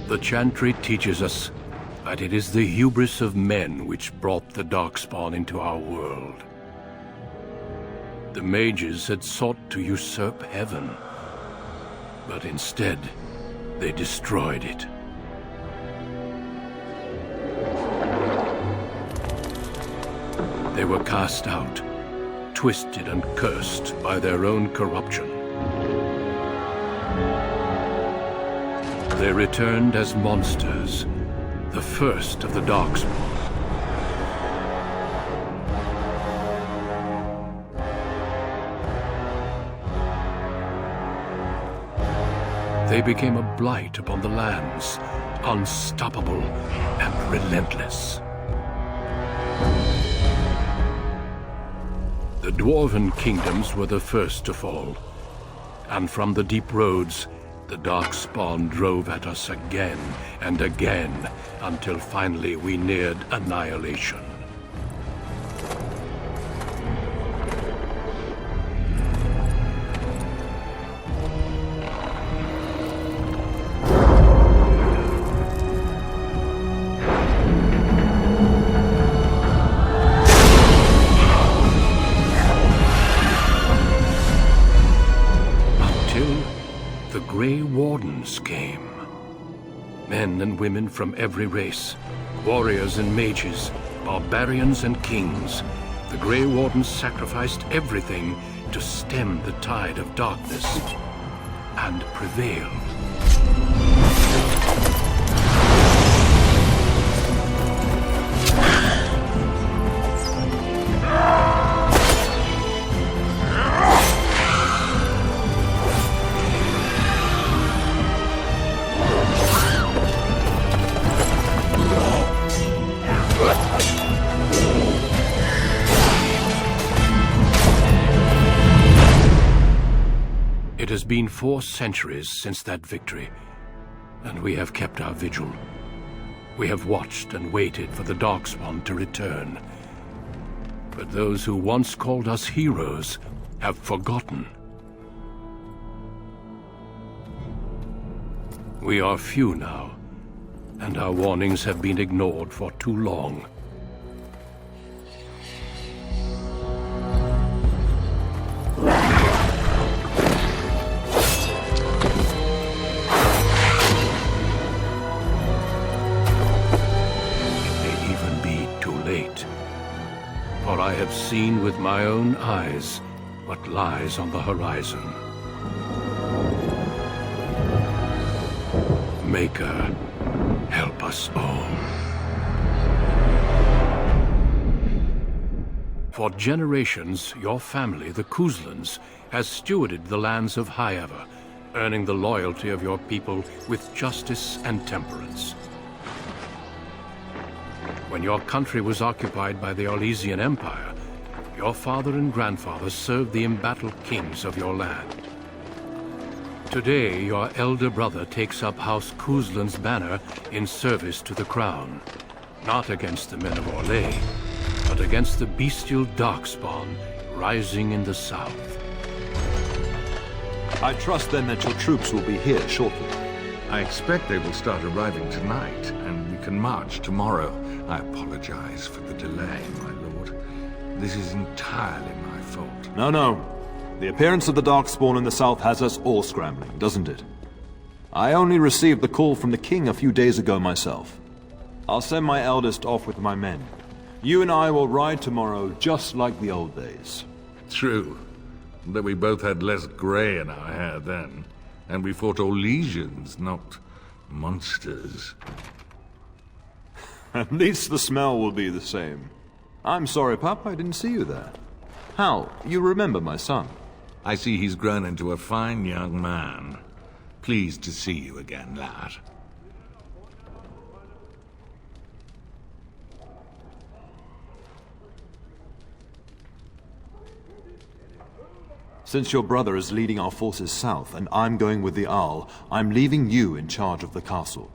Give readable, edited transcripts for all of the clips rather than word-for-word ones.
The chantry teaches us that it is the hubris of men which brought the Darkspawn into our world. The mages had sought to usurp heaven, but instead, they destroyed it. They were cast out, twisted and cursed by their own corruption. They returned as monsters, the first of the Darkspawn. They became a blight upon the lands, unstoppable and relentless. The Dwarven kingdoms were the first to fall, and from the deep roads, the Darkspawn drove at us again and again, until finally we neared annihilation. Came. Men and women from every race, warriors and mages, barbarians and kings. The Grey Wardens sacrificed everything to stem the tide of darkness and prevailed. It has been 4 centuries since that victory, and we have kept our vigil. We have watched and waited for the Darkspawn to return. But those who once called us heroes have forgotten. We are few now, and our warnings have been ignored for too long. For I have seen with my own eyes what lies on the horizon. Maker, help us all. For generations, your family, the Kuzlans, has stewarded the lands of Highever, earning the loyalty of your people with justice and temperance. When your country was occupied by the Orlesian Empire, your father and grandfather served the embattled kings of your land. Today, your elder brother takes up House Kuzlan's banner in service to the crown, not against the men of Orlais, but against the bestial Darkspawn rising in the south. I trust then that your troops will be here shortly. I expect they will start arriving tonight, and we can march tomorrow. I apologize for the delay, my lord. This is entirely my fault. No. The appearance of the Darkspawn in the south has us all scrambling, doesn't it? I only received the call from the king a few days ago myself. I'll send my eldest off with my men. You and I will ride tomorrow just like the old days. True. Though we both had less grey in our hair then. And we fought Orlesians, not monsters. At least the smell will be the same. I'm sorry, Pup, I didn't see you there. Hal, you remember my son? I see he's grown into a fine young man. Pleased to see you again, lad. Since your brother is leading our forces south and I'm going with the Owl, I'm leaving you in charge of the castle.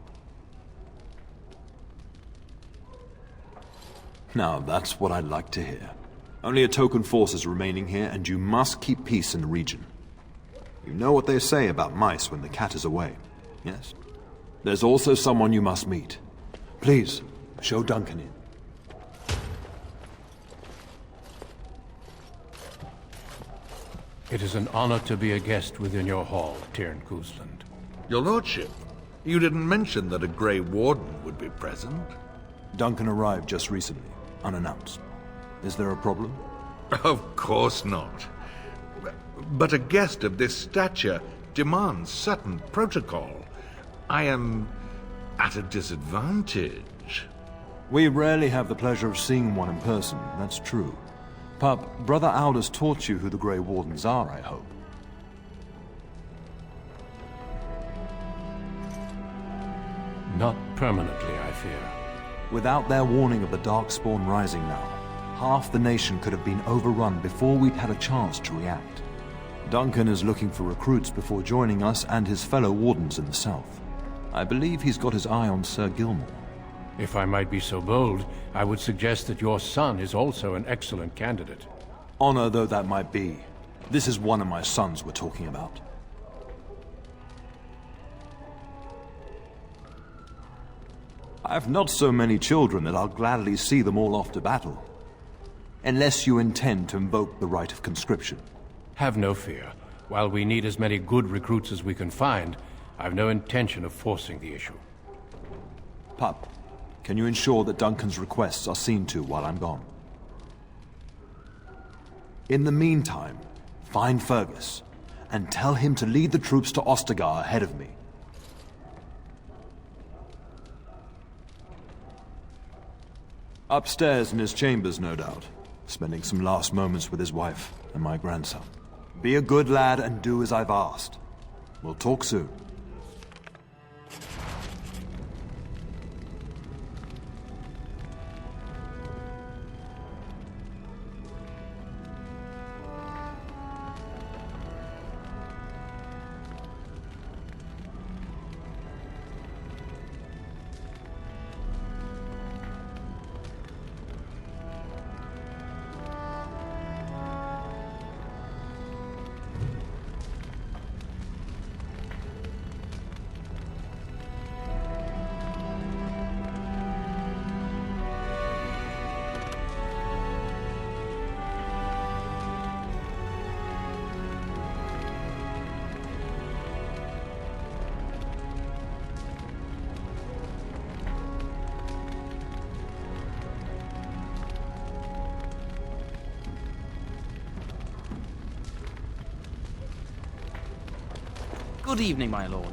Now, that's what I'd like to hear. Only a token force is remaining here, and you must keep peace in the region. You know what they say about mice when the cat is away, yes? There's also someone you must meet. Please, show Duncan in. It is an honor to be a guest within your hall, Tyrn Cousland. Your lordship, you didn't mention that a Grey Warden would be present. Duncan arrived just recently, unannounced. Is there a problem? Of course not. But a guest of this stature demands certain protocol. I am at a disadvantage. We rarely have the pleasure of seeing one in person, that's true. Pup, Brother Aldous taught you who the Grey Wardens are, I hope. Not permanently, I fear. Without their warning of the Darkspawn rising now, half the nation could have been overrun before we'd had a chance to react. Duncan is looking for recruits before joining us and his fellow Wardens in the south. I believe he's got his eye on Sir Gilmore. If I might be so bold, I would suggest that your son is also an excellent candidate. Honor though that might be, this is one of my sons we're talking about. I've not so many children that I'll gladly see them all off to battle. Unless you intend to invoke the right of conscription. Have no fear. While we need as many good recruits as we can find, I've no intention of forcing the issue. Pup, can you ensure that Duncan's requests are seen to while I'm gone? In the meantime, find Fergus, and tell him to lead the troops to Ostagar ahead of me. Upstairs in his chambers, no doubt, spending some last moments with his wife and my grandson. Be a good lad and do as I've asked. We'll talk soon. Good evening, my lord.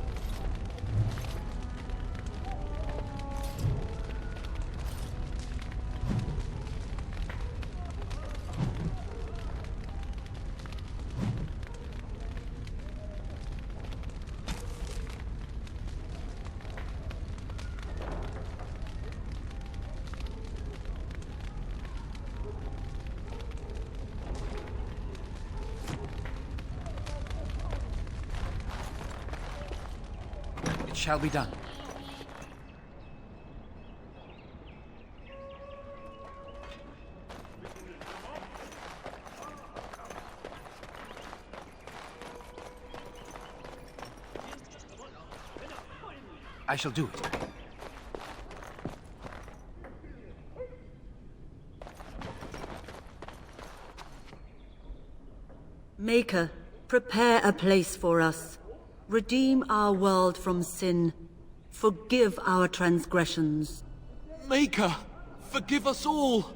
Shall be done. I shall do it. Maker, prepare a place for us. Redeem our world from sin. Forgive our transgressions. Maker, forgive us all!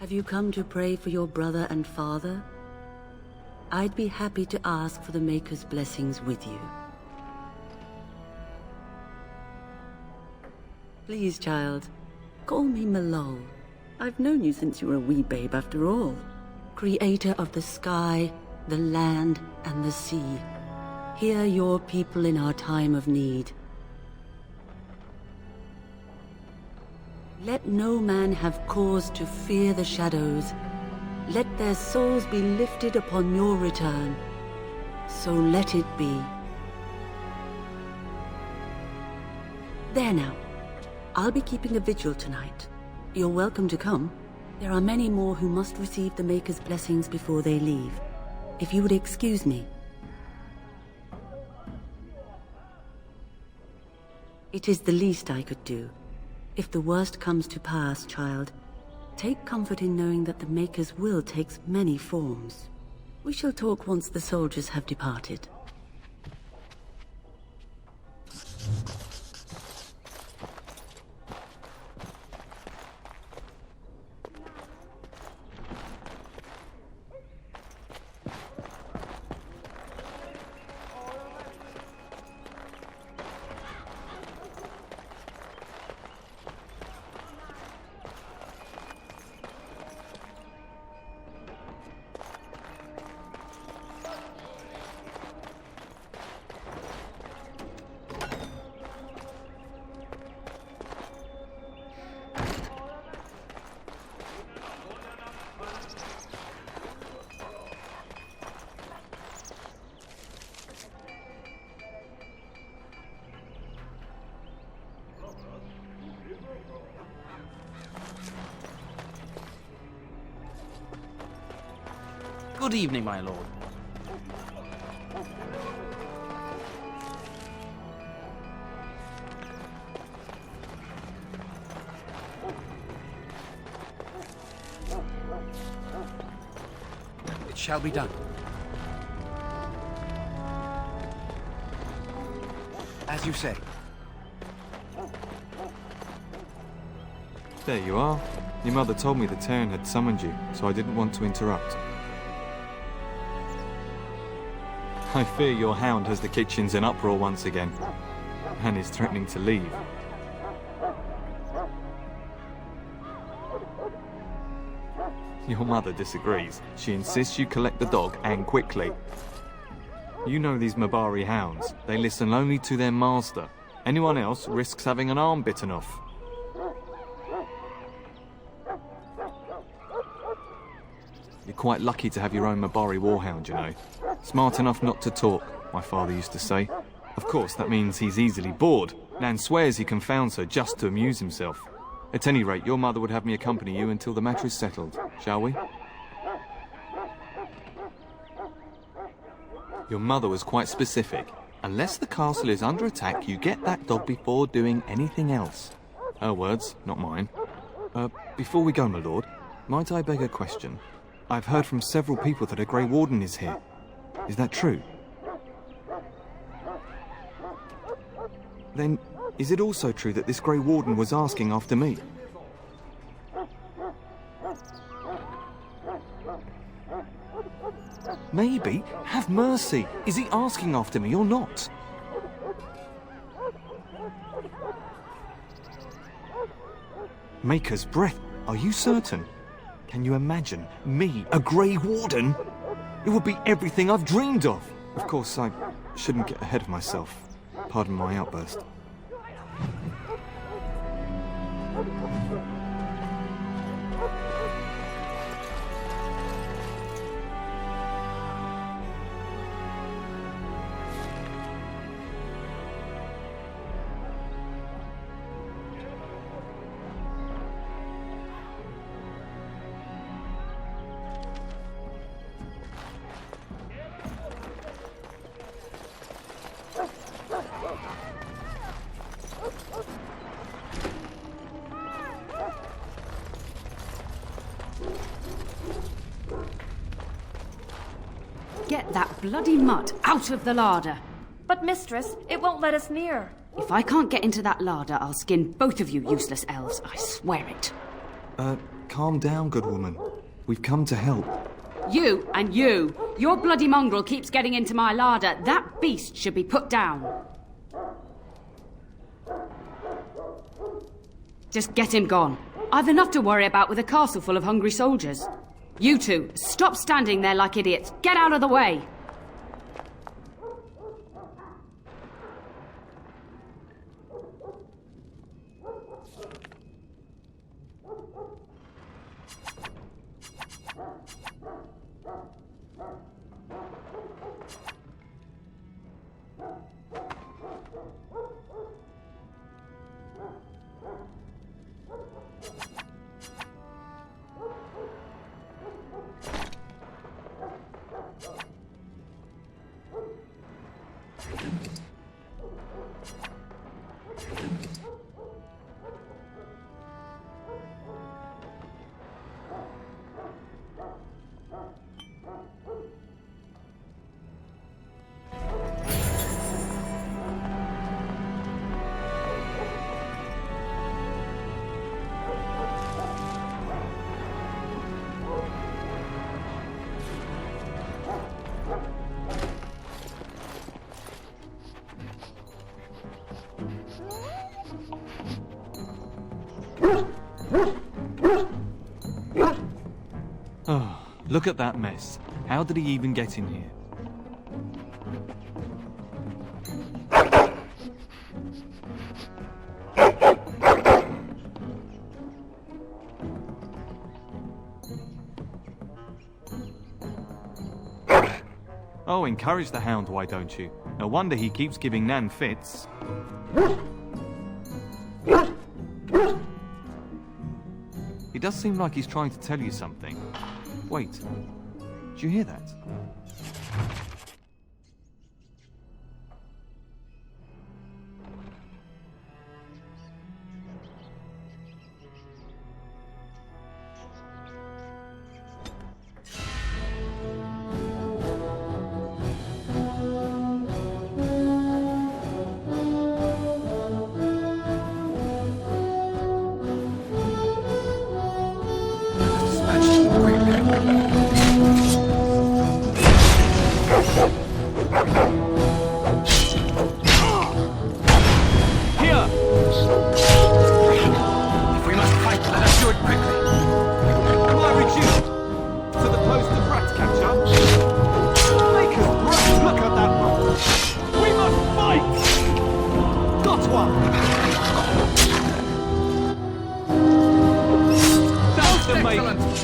Have you come to pray for your brother and father? I'd be happy to ask for the Maker's blessings with you. Please, child, call me Malol. I've known you since you were a wee babe after all. Creator of the sky, the land, and the sea. Hear your people in our time of need. Let no man have cause to fear the shadows. Let their souls be lifted upon your return. So let it be. There now. I'll be keeping a vigil tonight. You're welcome to come. There are many more who must receive the Maker's blessings before they leave. If you would excuse me. It is the least I could do. If the worst comes to pass, child, take comfort in knowing that the Maker's will takes many forms. We shall talk once the soldiers have departed. Good evening, my lord. It shall be done. As you say. There you are. Your mother told me the Terran had summoned you, so I didn't want to interrupt. I fear your hound has the kitchens in uproar once again, and is threatening to leave. Your mother disagrees. She insists you collect the dog, and quickly. You know these Mabari hounds. They listen only to their master. Anyone else risks having an arm bitten off. You're quite lucky to have your own Mabari warhound, you know. Smart enough not to talk, my father used to say. Of course, that means he's easily bored. Nan swears he confounds her just to amuse himself. At any rate, your mother would have me accompany you until the matter is settled, shall we? Your mother was quite specific. Unless the castle is under attack, you get that dog before doing anything else. Her words, not mine. Before we go, my lord, might I beg a question? I've heard from several people that a Grey Warden is here. Is that true? Then, is it also true that this Grey Warden was asking after me? Maybe. Have mercy. Is he asking after me or not? Maker's breath. Are you certain? Can you imagine me, a Grey Warden? It would be everything I've dreamed of. Of course, I shouldn't get ahead of myself. Pardon my outburst. Get that bloody mutt out of the larder. But, mistress, it won't let us near. If I can't get into that larder, I'll skin both of you useless elves, I swear it. Calm down, good woman. We've come to help. You and you. Your bloody mongrel keeps getting into my larder. That beast should be put down. Just get him gone. I've enough to worry about with a castle full of hungry soldiers. You two, stop standing there like idiots. Get out of the way. Look at that mess. How did he even get in here? Oh, encourage the hound, why don't you? No wonder he keeps giving Nan fits. He does seem like he's trying to tell you something. Wait, did you hear that?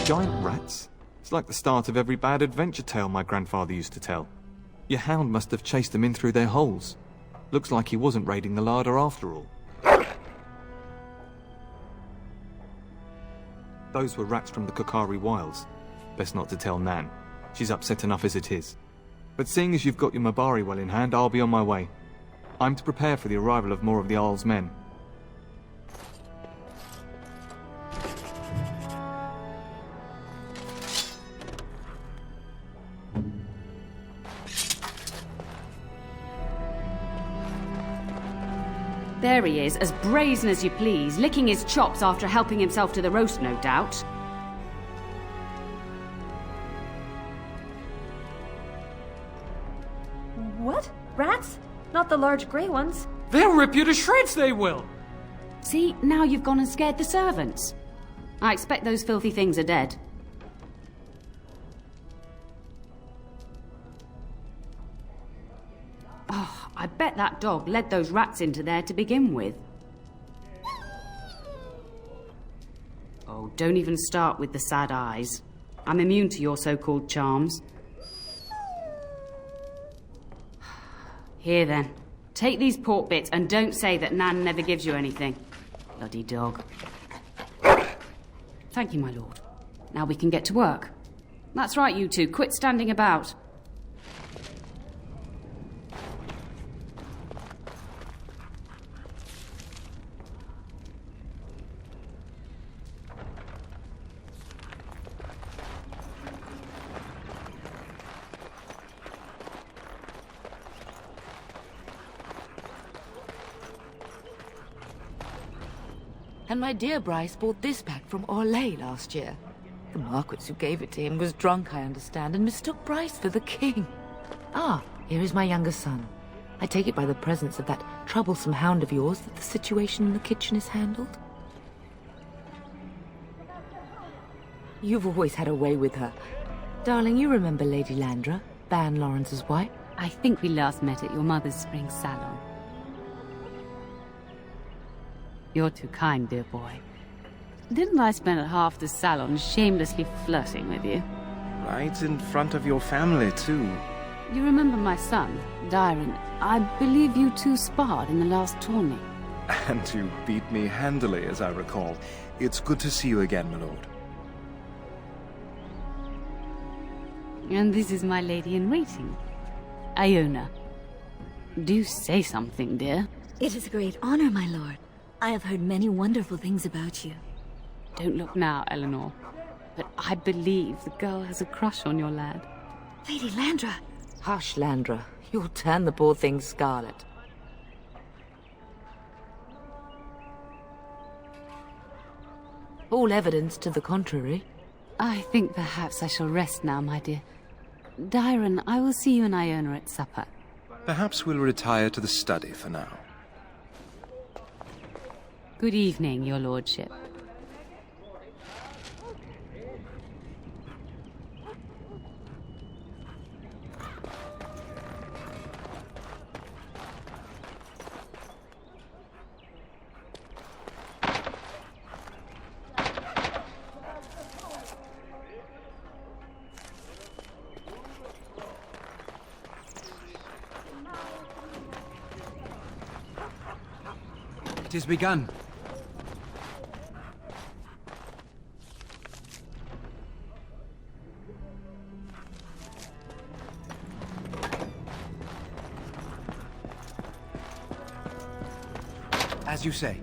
Giant rats? It's like the start of every bad adventure tale my grandfather used to tell. Your hound must have chased them in through their holes. Looks like he wasn't raiding the larder after all. Those were rats from the Kokari Wilds. Best not to tell Nan. She's upset enough as it is. But seeing as you've got your Mabari well in hand, I'll be on my way. I'm to prepare for the arrival of more of the Jarl's men. There he is, as brazen as you please, licking his chops after helping himself to the roast, no doubt. What? Rats? Not the large grey ones? They'll rip you to shreds, they will! See, now you've gone and scared the servants. I expect those filthy things are dead. Oh, I bet that dog led those rats into there to begin with. Oh, don't even start with the sad eyes. I'm immune to your so-called charms. Here then, take these pork bits and don't say that Nan never gives you anything. Bloody dog. Thank you, my lord. Now we can get to work. That's right, you two. Quit standing about. And my dear Bryce bought this back from Orlais last year. The Marquis who gave it to him was drunk, I understand, and mistook Bryce for the king. Ah, here is my younger son. I take it by the presence of that troublesome hound of yours that the situation in the kitchen is handled? You've always had a way with her. Darling, you remember Lady Landra, Ban Lawrence's wife? I think we last met at your mother's spring salon. You're too kind, dear boy. Didn't I spend half the salon shamelessly flirting with you? Right in front of your family, too. You remember my son, Dyron? I believe you two sparred in the last tourney. And you beat me handily, as I recall. It's good to see you again, my lord. And this is my lady-in-waiting, Iona. Do say something, dear. It is a great honor, my lord. I have heard many wonderful things about you. Don't look now, Eleanor. But I believe the girl has a crush on your lad. Lady Landra! Hush, Landra. You'll turn the poor thing scarlet. All evidence to the contrary. I think perhaps I shall rest now, my dear. Dyron, I will see you and Iona at supper. Perhaps we'll retire to the study for now. Good evening, your lordship. It has begun. As you say.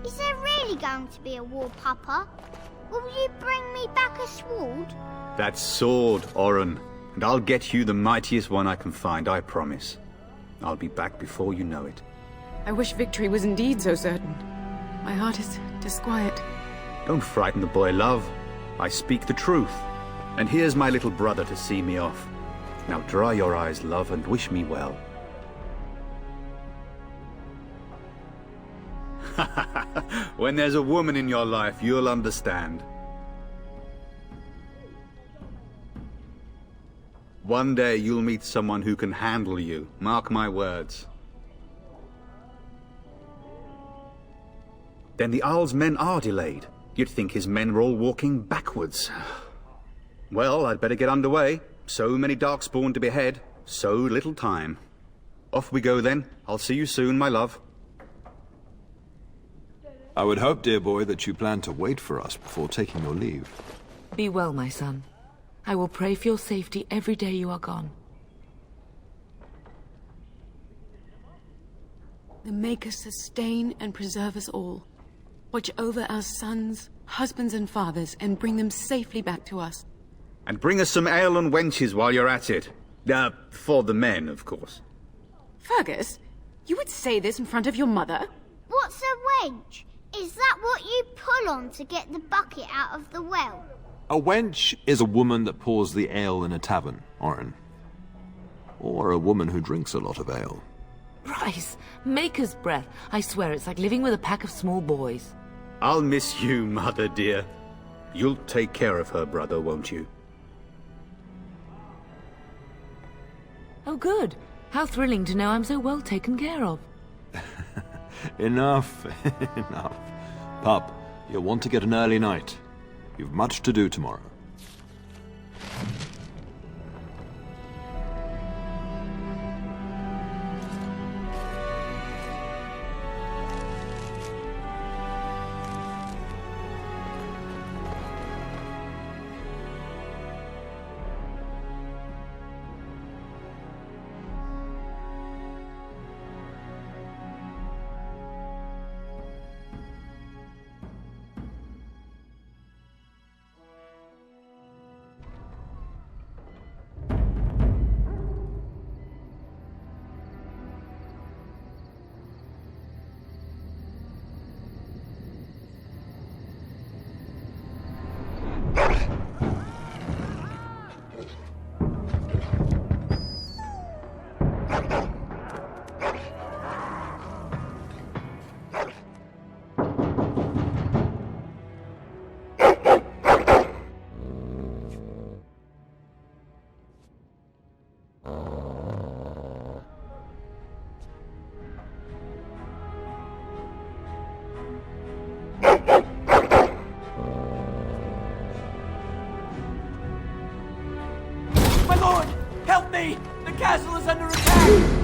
Is there really going to be a war, Papa? Will you bring me back a sword? That sword, Oren. And I'll get you the mightiest one I can find, I promise. I'll be back before you know it. I wish victory was indeed so certain. My heart is disquiet. Don't frighten the boy, love. I speak the truth. And here's my little brother to see me off. Now dry your eyes, love, and wish me well. When there's a woman in your life, you'll understand. One day you'll meet someone who can handle you. Mark my words. Then the Owl's men are delayed. You'd think his men were all walking backwards. Well, I'd better get underway. So many Darkspawn to behead, so little time. Off we go then. I'll see you soon, my love. I would hope, dear boy, that you plan to wait for us before taking your leave. Be well, my son. I will pray for your safety every day you are gone. The Maker sustain and preserve us all. Watch over our sons, husbands and fathers, and bring them safely back to us. And bring us some ale and wenches while you're at it. For the men, of course. Fergus, you would say this in front of your mother? What's a wench? Is that what you pull on to get the bucket out of the well? A wench is a woman that pours the ale in a tavern, Oren. Or a woman who drinks a lot of ale. Bryce, Maker's breath. I swear it's like living with a pack of small boys. I'll miss you, mother dear. You'll take care of her, brother, won't you? Oh, good. How thrilling to know I'm so well taken care of. Enough, enough. Pup, you'll want to get an early night. You've much to do tomorrow. The castle is under attack!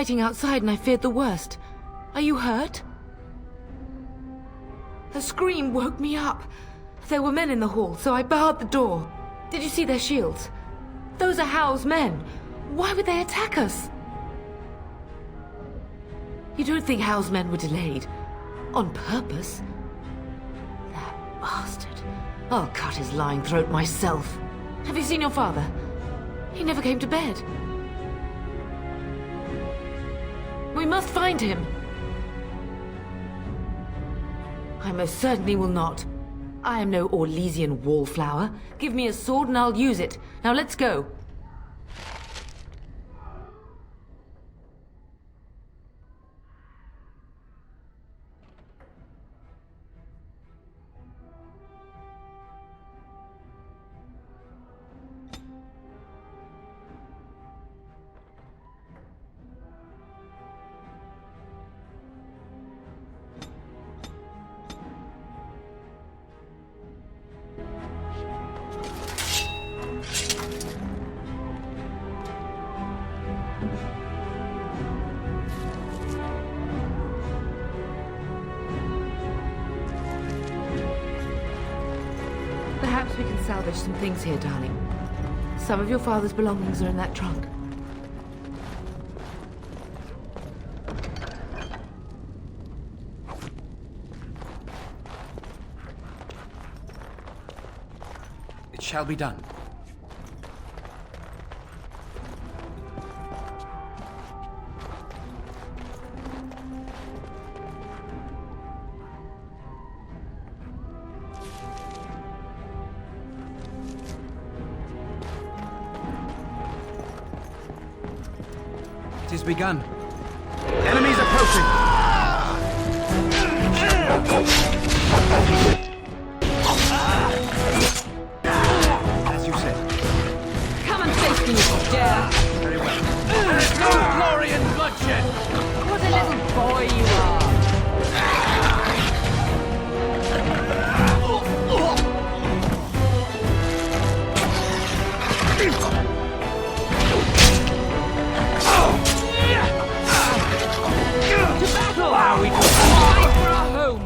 fighting outside and I feared the worst. Are you hurt? A scream woke me up. There were men in the hall, so I barred the door. Did you see their shields? Those are Howe's men. Why would they attack us? You don't think Howe's men were delayed? On purpose? That bastard. I'll cut his lying throat myself. Have you seen your father? He never came to bed. We must find him. I most certainly will not. I am no Orlesian wallflower. Give me a sword and I'll use it. Now let's go. Perhaps we can salvage some things here, darling. Some of your father's belongings are in that trunk. It shall be done. It is begun. Enemies approaching! As you said. Come and face me if you dare. Very well. There's no glory in bloodshed! What a little boy you are. To battle! How we do fight for our home!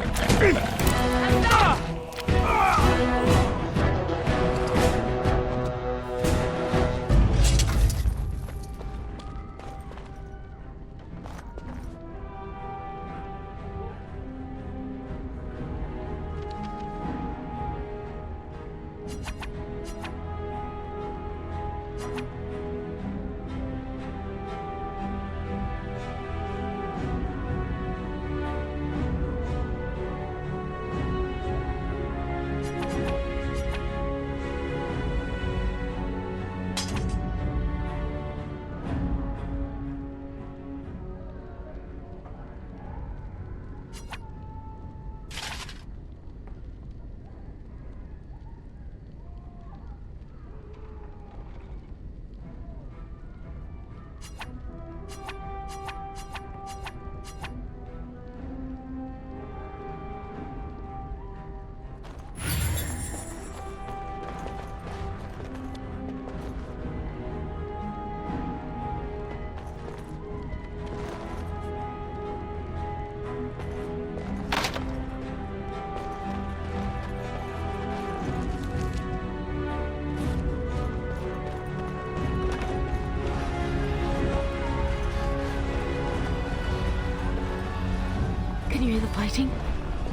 Can you hear the fighting?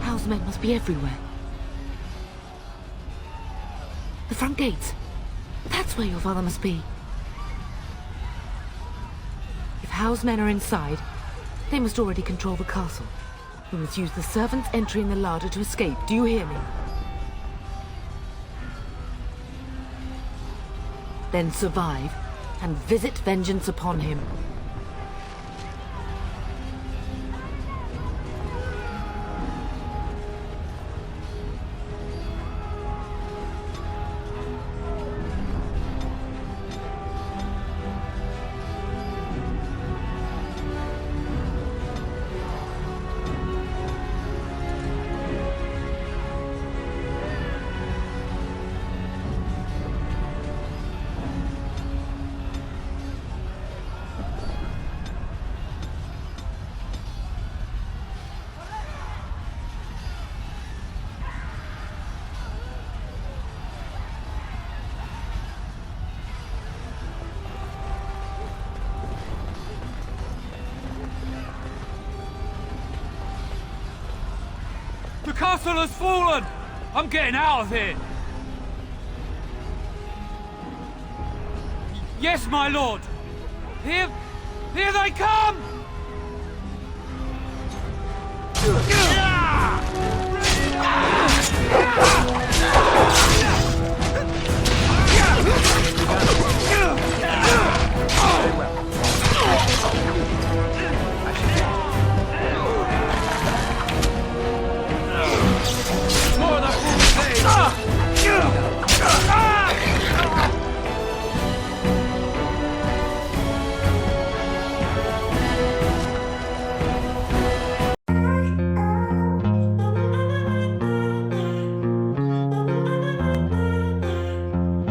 Howe's men must be everywhere. The front gates. That's where your father must be. If Howe's men are inside, they must already control the castle. We must use the servants' entry in the larder to escape. Do you hear me? Then survive and visit vengeance upon him. castle has fallen! I'm getting out of here! Yes, my lord! Here they come!